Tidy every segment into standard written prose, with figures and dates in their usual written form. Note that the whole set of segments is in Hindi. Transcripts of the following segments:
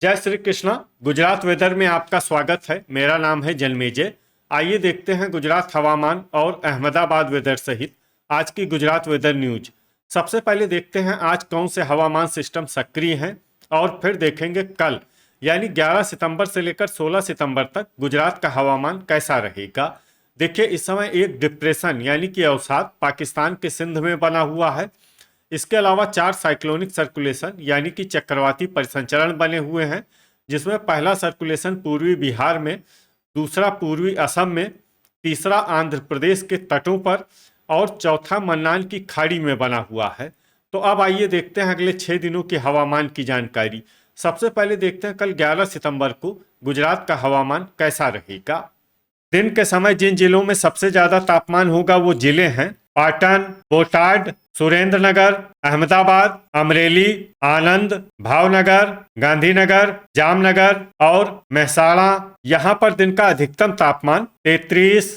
जय श्री कृष्णा। गुजरात वेदर में आपका स्वागत है। मेरा नाम है जन्मेजय। आइए देखते हैं गुजरात हवामान और अहमदाबाद वेदर सहित आज की गुजरात वेदर न्यूज। सबसे पहले देखते हैं आज कौन से हवामान सिस्टम सक्रिय हैं और फिर देखेंगे कल यानी 11 सितंबर से लेकर 16 सितंबर तक गुजरात का हवामान कैसा रहेगा। देखिए, इस समय एक डिप्रेशन यानी कि अवसाद पाकिस्तान के सिंध में बना हुआ है। इसके अलावा 4 साइक्लोनिक सर्कुलेशन यानी कि चक्रवाती परिसंचरण बने हुए हैं, जिसमें पहला सर्कुलेशन पूर्वी बिहार में, दूसरा पूर्वी असम में, तीसरा आंध्र प्रदेश के तटों पर और चौथा मन्नार की खाड़ी में बना हुआ है। तो अब आइए देखते हैं अगले 6 दिनों के हवामान की जानकारी। सबसे पहले देखते हैं कल 11 सितंबर को गुजरात का हवामान कैसा रहेगा। दिन के समय जिन जिलों में सबसे ज्यादा तापमान होगा वो जिले हैं पाटन, बोटाड, सुरेंद्रनगर, अहमदाबाद, अमरेली, आनंद, भावनगर, गांधीनगर, जामनगर और महसाणा। यहाँ पर दिन का अधिकतम तापमान 33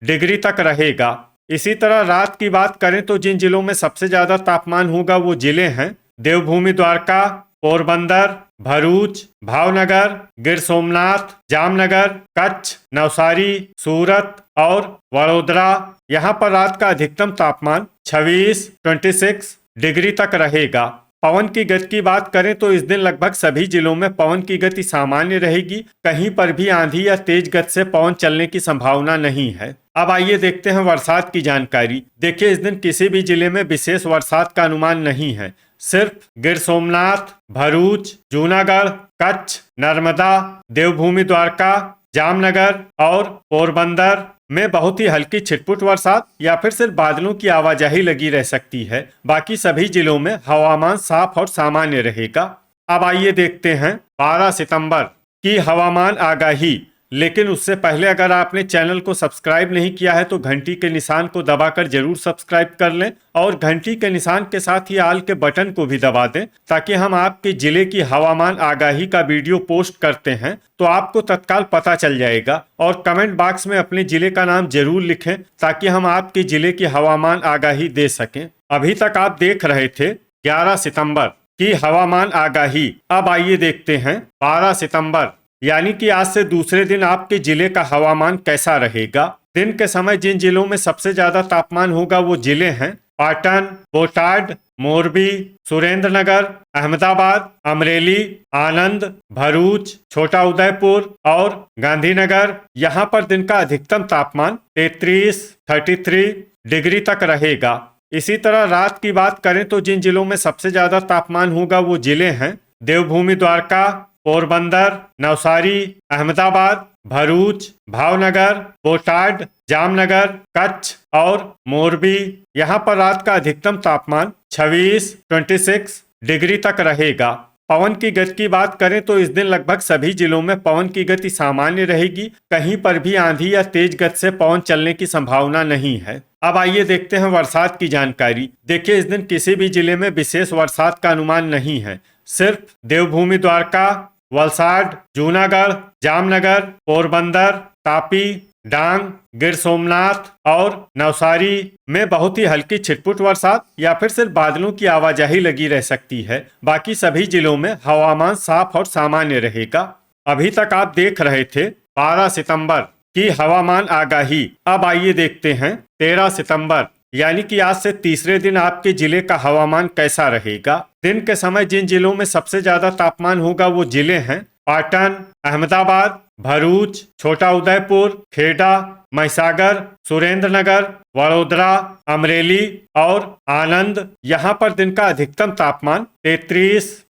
डिग्री तक रहेगा। इसी तरह रात की बात करें तो जिन जिलों में सबसे ज्यादा तापमान होगा वो जिले हैं देवभूमि द्वारका, पोरबंदर, भरूच, भावनगर, गिर सोमनाथ, जामनगर, कच्छ, नवसारी, सूरत और वडोदरा। यहाँ पर रात का अधिकतम तापमान 26 डिग्री तक रहेगा। पवन की गति की बात करें तो इस दिन लगभग सभी जिलों में पवन की गति सामान्य रहेगी। कहीं पर भी आंधी या तेज गति से पवन चलने की संभावना नहीं है। अब आइए देखते हैं बरसात की जानकारी। देखिए, इस दिन किसी भी जिले में विशेष बरसात का अनुमान नहीं है। सिर्फ गिर सोमनाथ, भरूच, जूनागढ़, कच्छ, नर्मदा, देवभूमि द्वारका, जामनगर और पोरबंदर में बहुत ही हल्की छिटपुट बरसात या फिर सिर्फ बादलों की आवाजाही लगी रह सकती है। बाकी सभी जिलों में हवामान साफ और सामान्य रहेगा। अब आइए देखते हैं 12 सितंबर की हवामान आगाही। लेकिन उससे पहले अगर आपने चैनल को सब्सक्राइब नहीं किया है तो घंटी के निशान को दबाकर जरूर सब्सक्राइब कर लें और घंटी के निशान के साथ ही आल के बटन को भी दबा दें, ताकि हम आपके जिले की हवामान आगाही का वीडियो पोस्ट करते हैं तो आपको तत्काल पता चल जाएगा। और कमेंट बॉक्स में अपने जिले का नाम जरूर लिखें ताकि हम आपके जिले की हवामान आगाही दे सकें। अभी तक आप देख रहे थे 11 सितंबर की हवामान आगाही। अब आइए देखते हैं 12 सितंबर यानी कि आज से दूसरे दिन आपके जिले का हवामान कैसा रहेगा। दिन के समय जिन जिलों में सबसे ज्यादा तापमान होगा वो जिले हैं पाटन, बोटाड, मोरबी, सुरेंद्रनगर, अहमदाबाद, अमरेली, आनंद, भरूच, छोटा उदयपुर और गांधीनगर। यहाँ पर दिन का अधिकतम तापमान 33 डिग्री तक रहेगा। इसी तरह रात की बात करें तो जिन जिलों में सबसे ज्यादा तापमान होगा वो जिले हैं देवभूमि द्वारका, पोरबंदर, नवसारी, अहमदाबाद, भरूच, भावनगर, बोटाड, जामनगर, कच्छ और मोरबी। यहाँ पर रात का अधिकतम तापमान 26 डिग्री तक रहेगा। पवन की गति की बात करें तो इस दिन लगभग सभी जिलों में पवन की गति सामान्य रहेगी। कहीं पर भी आंधी या तेज गति से पवन चलने की संभावना नहीं है। अब आइए देखते हैं बरसात की जानकारी। देखिए, इस दिन किसी भी जिले में विशेष बरसात का अनुमान नहीं है। सिर्फ देवभूमि द्वारका, वलसाड, जूनागढ़, जामनगर, पोरबंदर, तापी, डांग, गिर सोमनाथ और नवसारी में बहुत ही हल्की छिटपुट बरसात या फिर सिर्फ बादलों की आवाजाही लगी रह सकती है। बाकी सभी जिलों में हवामान साफ और सामान्य रहेगा। अभी तक आप देख रहे थे 12 सितंबर की हवामान आगाही। अब आइए देखते हैं 13 सितंबर यानी कि आज से तीसरे दिन आपके जिले का हवामान कैसा रहेगा। दिन के समय जिन जिलों में सबसे ज्यादा तापमान होगा वो जिले हैं पाटन, अहमदाबाद, भरूच, छोटा उदयपुर, खेड़ा, महिसागर, सुरेंद्रनगर, वडोदरा, अमरेली और आनंद। यहाँ पर दिन का अधिकतम तापमान 33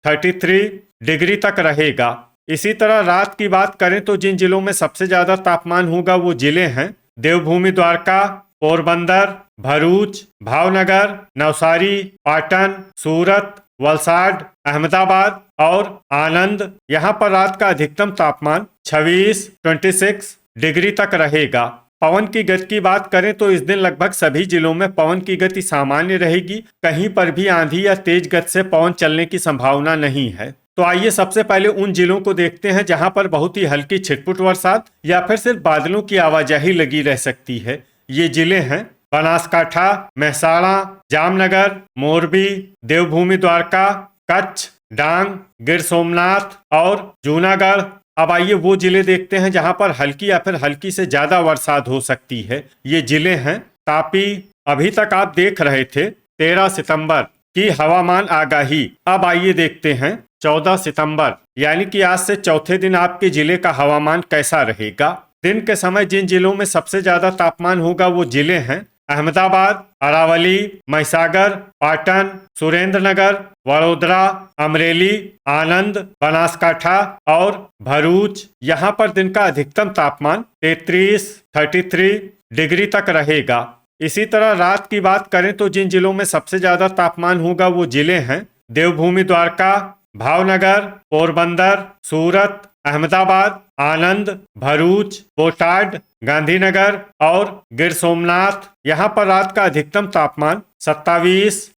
डिग्री तक रहेगा। इसी तरह रात की बात करें तो जिन जिलों में सबसे ज्यादा तापमान होगा वो जिले हैं देवभूमि द्वारका, पोरबंदर, भरूच, भावनगर, नवसारी, पाटन, सूरत, वलसाड, अहमदाबाद और आनंद। यहाँ पर रात का अधिकतम तापमान 26 डिग्री तक रहेगा। पवन की गति की बात करें तो इस दिन लगभग सभी जिलों में पवन की गति सामान्य रहेगी। कहीं पर भी आंधी या तेज गति से पवन चलने की संभावना नहीं है। तो आइए सबसे पहले उन जिलों को देखते हैं जहां पर बहुत ही हल्की छिटपुट बरसात या फिर सिर्फ बादलों की आवाजाही लगी रह सकती है। ये जिले हैं बनासकाठा, महसाणा, जामनगर, मोरबी, देवभूमि द्वारका, कच्छ, डांग, गिर सोमनाथ और जूनागढ़। अब आइए वो जिले देखते हैं जहां पर हल्की या फिर हल्की से ज्यादा बरसात हो सकती है। ये जिले हैं तापी। अभी तक आप देख रहे थे 13 सितंबर की हवामान आगाही। अब आइए देखते हैं 14 सितंबर यानी कि आज से चौथे दिन आपके जिले का हवामान कैसा रहेगा। दिन के समय जिन जिलों में सबसे ज्यादा तापमान होगा वो जिले हैं अहमदाबाद, अरावली, महिसागर, पाटन, सुरेंद्रनगर, वडोदरा, अमरेली, आनंद, बनासकाठा और भरूच। यहाँ पर दिन का अधिकतम तापमान 33 डिग्री तक रहेगा। इसी तरह रात की बात करें तो जिन जिलों में सबसे ज्यादा तापमान होगा वो जिले हैं देवभूमि द्वारका, भावनगर, पोरबंदर, सूरत, अहमदाबाद, आनंद, भरूच, बोटाड, गांधीनगर और गिर सोमनाथ। यहाँ पर रात का अधिकतम तापमान 27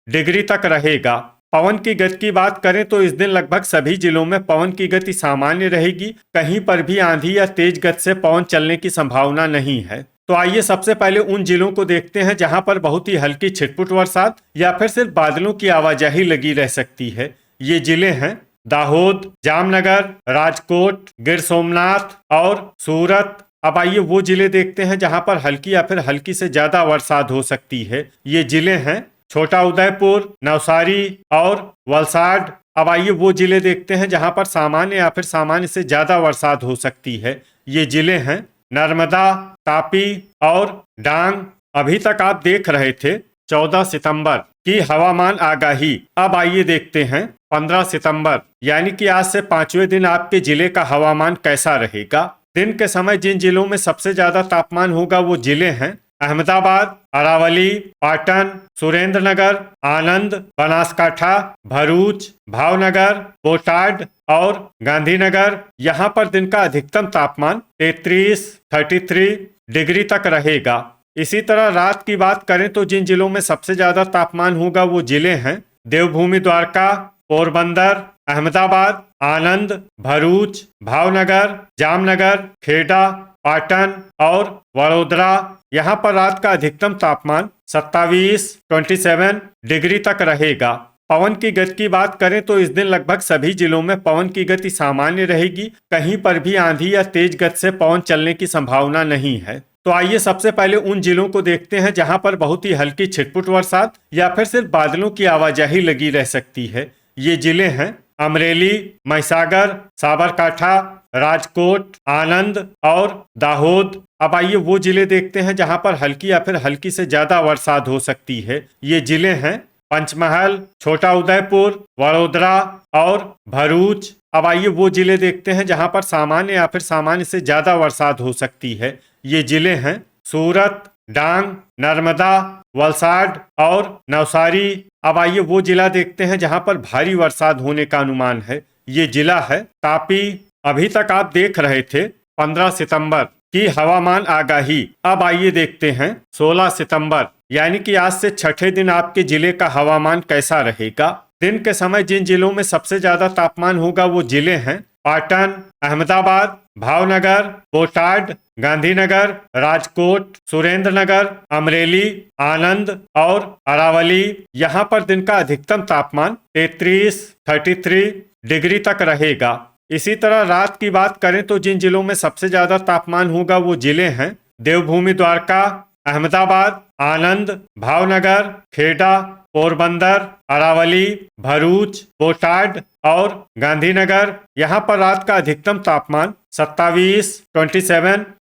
डिग्री तक रहेगा। पवन की गति की बात करें तो इस दिन लगभग सभी जिलों में पवन की गति सामान्य रहेगी। कहीं पर भी आंधी या तेज गति से पवन चलने की संभावना नहीं है। तो आइए सबसे पहले उन जिलों को देखते हैं जहां पर बहुत ही हल्की छिटपुट बरसात या फिर सिर्फ बादलों की आवाजाही लगी रह सकती है। ये जिले हैं दाहोद, जामनगर, राजकोट, गिर सोमनाथ और सूरत। अब आइए वो जिले देखते हैं जहां पर हल्की या फिर हल्की से ज्यादा बरसात हो सकती है। ये जिले हैं छोटा उदयपुर, नवसारी और वलसाड। अब आइए वो जिले देखते हैं जहां पर सामान्य या फिर सामान्य से ज्यादा बरसात हो सकती है। ये जिले हैं नर्मदा, तापी और डांग। अभी तक आप देख रहे थे 14 सितंबर की हवामान आगाही। अब आइए देखते हैं 15 सितंबर यानी कि आज से 5वें दिन आपके जिले का हवामान कैसा रहेगा। दिन के समय जिन जिलों में सबसे ज्यादा तापमान होगा वो जिले हैं अहमदाबाद, अरावली, पाटन, सुरेंद्रनगर, आनंद, बनासकाठा, भरूच, भावनगर, बोटाड और गांधीनगर। यहाँ पर दिन का अधिकतम तापमान 33 डिग्री तक रहेगा। इसी तरह रात की बात करें तो जिन जिलों में सबसे ज्यादा तापमान होगा वो जिले हैं देवभूमि द्वारका, पोरबंदर, अहमदाबाद, आनंद, भरूच, भावनगर, जामनगर, खेड़ा, पाटन और वडोदरा। यहाँ पर रात का अधिकतम तापमान 27 डिग्री तक रहेगा। पवन की गति की बात करें तो इस दिन लगभग सभी जिलों में पवन की गति सामान्य रहेगी। कहीं पर भी आंधी या तेज गति से पवन चलने की संभावना नहीं है। तो आइए सबसे पहले उन जिलों को देखते हैं जहां पर बहुत ही हल्की छिटपुट बरसात या फिर सिर्फ बादलों की आवाजाही लगी रह सकती है। ये जिले हैं अमरेली, महिसागर, साबरकाठा, राजकोट, आनंद और दाहोद। अब आइए वो जिले देखते हैं जहां पर हल्की या फिर हल्की से ज्यादा बरसात हो सकती है। ये जिले हैं पंचमहल, छोटा उदयपुर, वडोदरा और भरूच। अब आइए वो जिले देखते हैं जहां पर सामान्य या फिर सामान्य से ज्यादा बरसात हो सकती है। ये जिले हैं सूरत, डांग, नर्मदा, वलसाड और नवसारी। अब आइए वो जिला देखते हैं जहां पर भारी बरसात होने का अनुमान है। ये जिला है तापी। अभी तक आप देख रहे थे 15 सितंबर की हवामान आगाही। अब आइए देखते हैं 16 सितंबर यानी कि आज से छठे दिन आपके जिले का हवामान कैसा रहेगा। दिन के समय जिन जिलों में सबसे ज्यादा तापमान होगा वो जिले हैं पाटन, अहमदाबाद, भावनगर, बोटाड, गांधीनगर, राजकोट, सुरेंद्रनगर, अमरेली, आनंद और अरावली। यहाँ पर दिन का अधिकतम तापमान 33 डिग्री तक रहेगा। इसी तरह रात की बात करें तो जिन जिलों में सबसे ज्यादा तापमान होगा वो जिले हैं देवभूमि द्वारका, अहमदाबाद, आनंद, भावनगर, खेड़ा, पोरबंदर, अरावली, भरूच, बोटाड और गांधीनगर। यहाँ पर रात का अधिकतम तापमान 27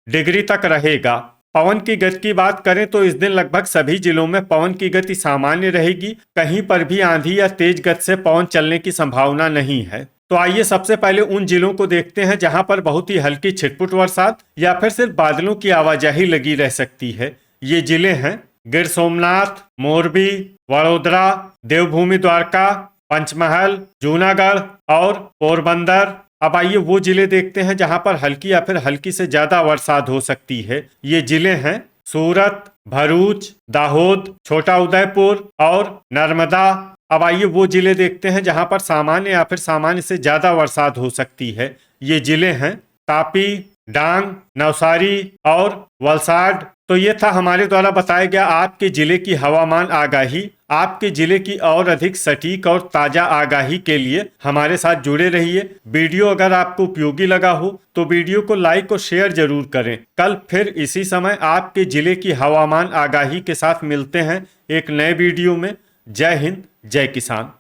डिग्री तक रहेगा। पवन की गति की बात करें तो इस दिन लगभग सभी जिलों में पवन की गति सामान्य रहेगी। कहीं पर भी आंधी या तेज गति से पवन चलने की संभावना नहीं है। तो आइए सबसे पहले उन जिलों को देखते हैं जहां पर बहुत ही हल्की छिटपुट बरसात या फिर सिर्फ बादलों की आवाजाही लगी रह सकती है। ये जिले हैं गिर सोमनाथ, मोरबी, वडोदरा, देवभूमि द्वारका, पंचमहल, जूनागढ़ और पोरबंदर। अब आइए वो जिले देखते हैं जहां पर हल्की या फिर हल्की से ज्यादा बरसात हो सकती है। ये जिले हैं सूरत, भरूच, दाहोद, छोटा उदयपुर और नर्मदा। अब आइए वो जिले देखते हैं जहां पर सामान्य या फिर सामान्य से ज्यादा बरसात हो सकती है। ये जिले हैं तापी, डांग, नवसारी और वलसाड। तो ये था हमारे द्वारा बताया गया आपके जिले की हवामान आगाही। आपके जिले की और अधिक सटीक और ताजा आगाही के लिए हमारे साथ जुड़े रहिए। वीडियो अगर आपको उपयोगी लगा हो तो वीडियो को लाइक और शेयर जरूर करें। कल फिर इसी समय आपके जिले की हवामान आगाही के साथ मिलते हैं एक नए वीडियो में। जय हिंद, जय किसान।